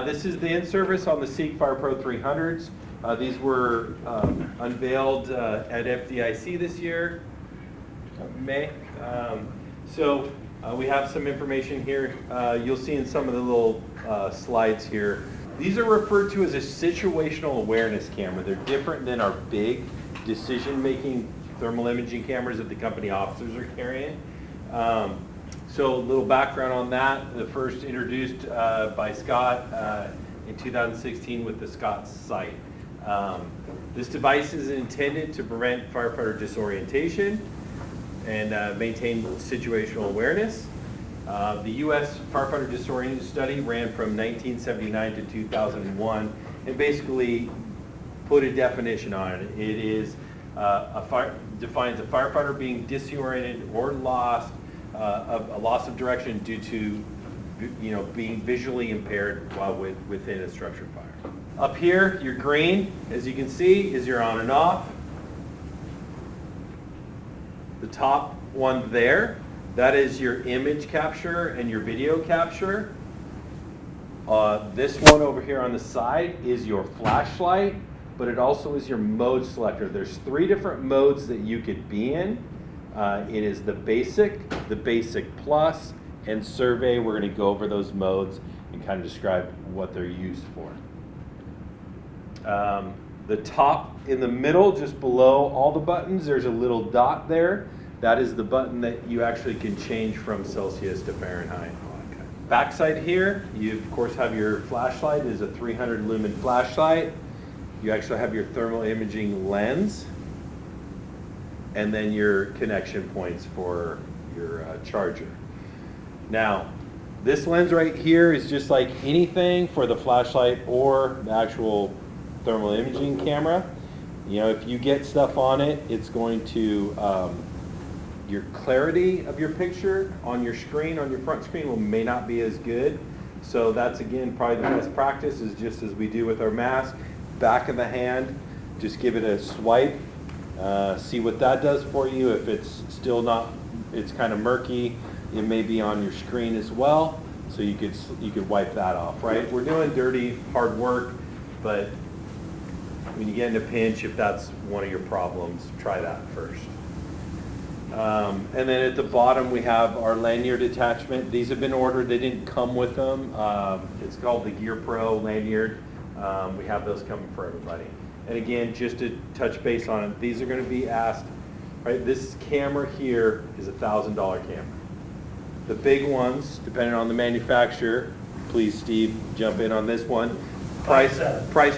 This is the in-service on the Seek FirePro 300s. These were unveiled at FDIC this year, May. We have some information here. You'll see in some of the little slides here. These are referred to as a situational awareness camera. They're different than our big decision-making thermal imaging cameras that the company officers are carrying. So a little background on that. The first introduced by Scott in 2016 with the Scott Sight. This device is intended to prevent firefighter disorientation and maintain situational awareness. The U.S. Firefighter Disorientation Study ran from 1979 to 2001 and basically put a definition on it. It is defines a firefighter being disoriented or lost, a loss of direction due to being visually impaired while within a structured fire. Up here, your green, as you can see, is your on and off. The top one there, that is your image capture and your video capture. This one over here on the side is your flashlight, but it also is your mode selector. There's 3 different modes that you could be in. It is the Basic Plus, and Survey. We're going to go over those modes and kind of describe what they're used for. The top in the middle, just below all the buttons, there's a little dot there. That is the button that you actually can change from Celsius to Fahrenheit. Backside here, you of course have your flashlight. It is a 300 lumen flashlight. You actually have your thermal imaging lens, and then your connection points for your charger. Now, this lens right here is just like anything for the flashlight or the actual thermal imaging camera. If you get stuff on it, it's going to, your clarity of your picture on your screen, on your front screen, may not be as good. So that's, again, probably the best practice is just as we do with our mask, back of the hand, just give it a swipe, see what that does for you. If it's still not, it's kind of murky, it may be on your screen as well, so you could wipe that off, right? We're doing dirty, hard work, but when you get in a pinch, if that's one of your problems, try that first. And then at the bottom we have our lanyard attachment. These have been ordered, they didn't come with them. It's called the Gear Pro lanyard. We have those coming for everybody. And again, just to touch base on it, these are going to be asked, right? This camera here is a $1,000 camera. The big ones, depending on the manufacturer, please Steve, jump in on this one. Price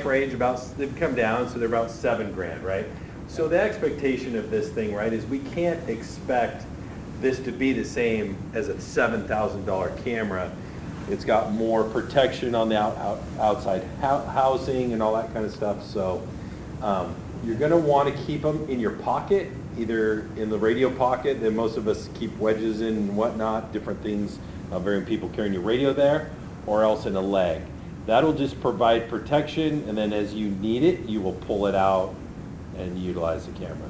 range they've come down, so they're about $7,000, right? So the expectation of this thing, right, is we can't expect this to be the same as a $7,000 camera. It's got more protection on the outside housing and all that kind of stuff. So you're going to want to keep them in your pocket, either in the radio pocket that most of us keep wedges in and whatnot, different things, varying people carrying your radio there, or else in a leg. That'll just provide protection, and then as you need it, you will pull it out and utilize the camera.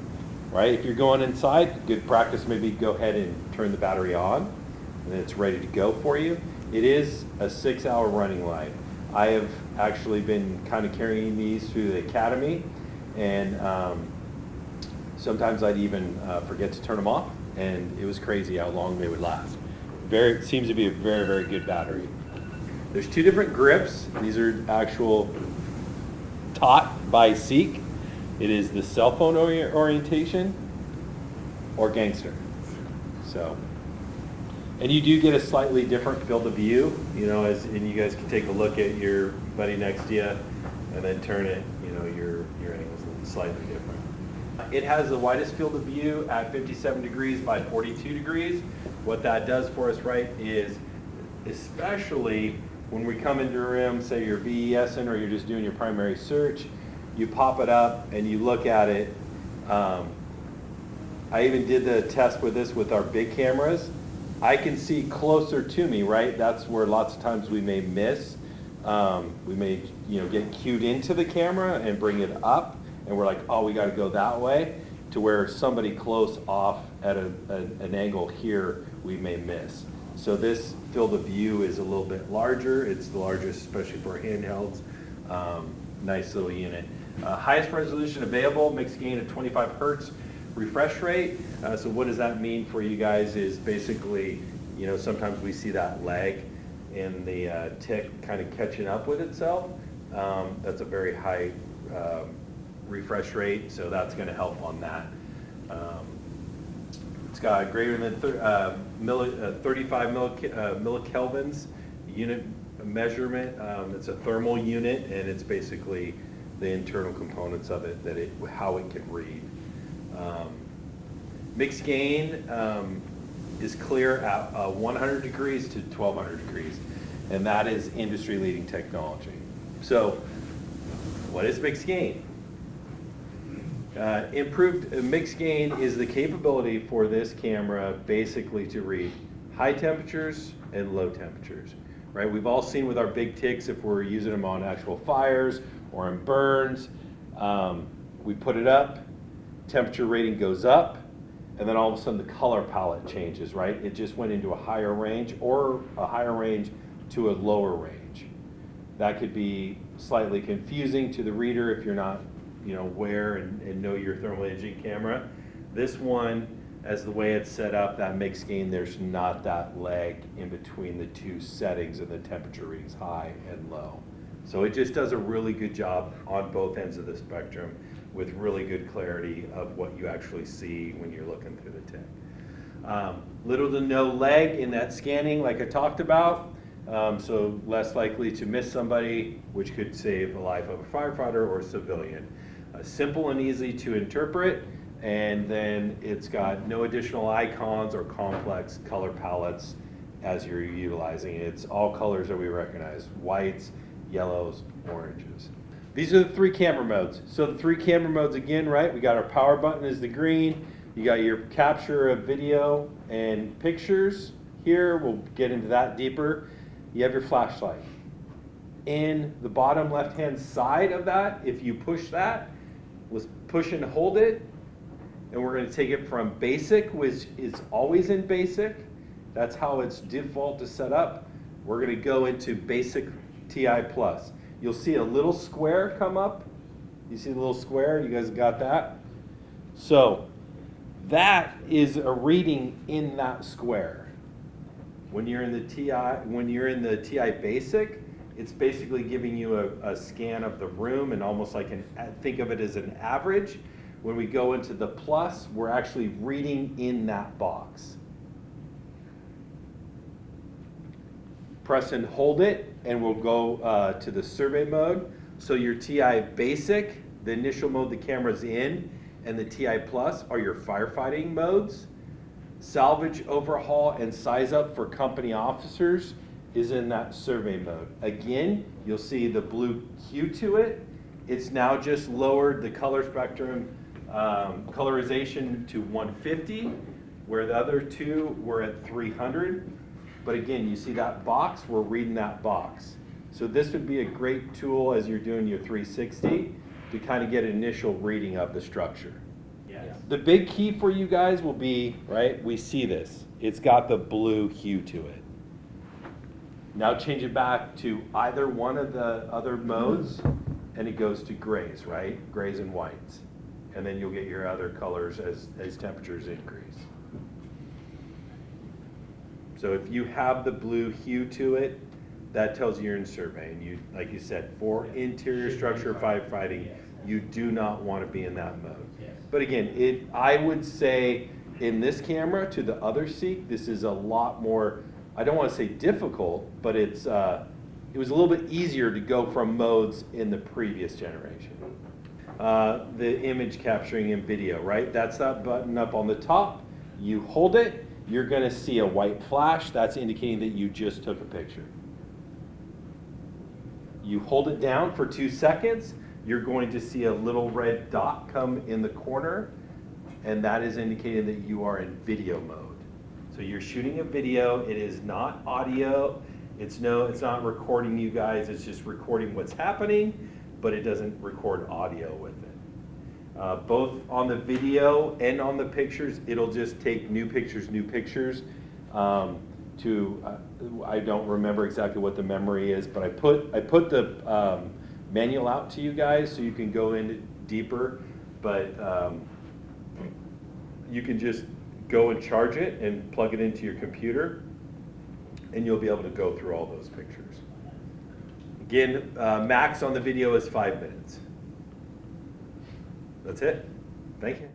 Right? If you're going inside, good practice, maybe go ahead and turn the battery on, and it's ready to go for you. It is a 6-hour running light. I have actually been kind of carrying these through the academy, and sometimes I'd even forget to turn them off, and it was crazy how long they would last. It seems to be a very, very good battery. There's 2 different grips. These are actual taught by Seek. It is the cell phone orientation or gangster. So, and you do get a slightly different field of view, and you guys can take a look at your buddy next to you and then turn it, your angle's slightly different. It has the widest field of view at 57 degrees by 42 degrees. What that does for us, right, is especially when we come into a room, say you're VESing or you're just doing your primary search, you pop it up and you look at it. I even did the test with this with our big cameras. I can see closer to me, right? That's where lots of times we may miss. We may, get cued into the camera and bring it up, and we're like, oh, we got to go that way, to where somebody close off at an angle here we may miss. So this field of view is a little bit larger. It's the largest, especially for handhelds. Nice little unit. Highest resolution available, mixed gain at 25 hertz. Refresh rate, so what does that mean for you guys is basically, you know, sometimes we see that lag in the tick kind of catching up with itself. That's a very high refresh rate, so that's going to help on that. It's got greater than 35 millikelvins unit measurement. It's a thermal unit, and it's basically the internal components of it, how it can read. Mixed gain is clear at 100 degrees to 1200 degrees, and that is industry-leading technology. So, what is mixed gain? Improved mixed gain is the capability for this camera basically to read high temperatures and low temperatures, right? We've all seen with our big ticks, if we're using them on actual fires or in burns, we put it up, temperature rating goes up, and then all of a sudden the color palette changes, right? It just went into a higher range or a higher range to a lower range. That could be slightly confusing to the reader if you're not, you know, aware and know your thermal imaging camera. This one, as the way it's set up, that mixed gain, there's not that lag in between the two settings and the temperature readings, high and low. So it just does a really good job on both ends of the spectrum with really good clarity of what you actually see when you're looking through the tick. Little to no lag in that scanning like I talked about, so less likely to miss somebody, which could save the life of a firefighter or a civilian. Simple and easy to interpret, and then it's got no additional icons or complex color palettes as you're utilizing it. It's all colors that we recognize: whites, yellows, oranges. These are the three camera modes. So the three camera modes again, right? We got our power button is the green. You got your capture of video and pictures here. We'll get into that deeper. You have your flashlight. In the bottom left-hand side of that, if you push that, let's push and hold it, and we're going to take it from basic, which is always in basic. That's how it's default to set up. We're going to go into basic TI Plus. You'll see a little square come up. You see the little square? You guys got that? So that is a reading in that square. When you're in the TI Basic, it's basically giving you a scan of the room and almost like think of it as an average. When we go into the Plus, we're actually reading in that box. Press and hold it, and we'll go to the survey mode. So your TI Basic, the initial mode the camera's in, and the TI Plus are your firefighting modes. Salvage, overhaul, and size up for company officers is in that survey mode. Again, you'll see the blue hue to it. It's now just lowered the color spectrum colorization to 150, where the other two were at 300. But again, you see that box, we're reading that box. So this would be a great tool as you're doing your 360 to kind of get an initial reading of the structure. Yes. The big key for you guys will be, right, we see this. It's got the blue hue to it. Now change it back to either one of the other modes, and it goes to grays, right? Grays and whites. And then you'll get your other colors as temperatures increase. So if you have the blue hue to it, that tells you you're in survey. And you, like you said, for interior structure firefighting, you do not want to be in that mode. But again, I would say in this camera to the other Seek, this is a lot more, I don't want to say difficult, but it was a little bit easier to go from modes in the previous generation. The image capturing in video, right? That's that button up on the top. You hold it. You're going to see a white flash. That's indicating that you just took a picture. You hold it down for 2 seconds. You're going to see a little red dot come in the corner, and that is indicating that you are in video mode. So you're shooting a video. It is not audio. It's not recording you guys. It's just recording what's happening, but it doesn't record audio with it. Both on the video and on the pictures, it'll just take new pictures. to, I don't remember exactly what the memory is, but I put the manual out to you guys so you can go in deeper, but you can just go and charge it and plug it into your computer, and you'll be able to go through all those pictures. Again, max on the video is 5 minutes. That's it. Thank you.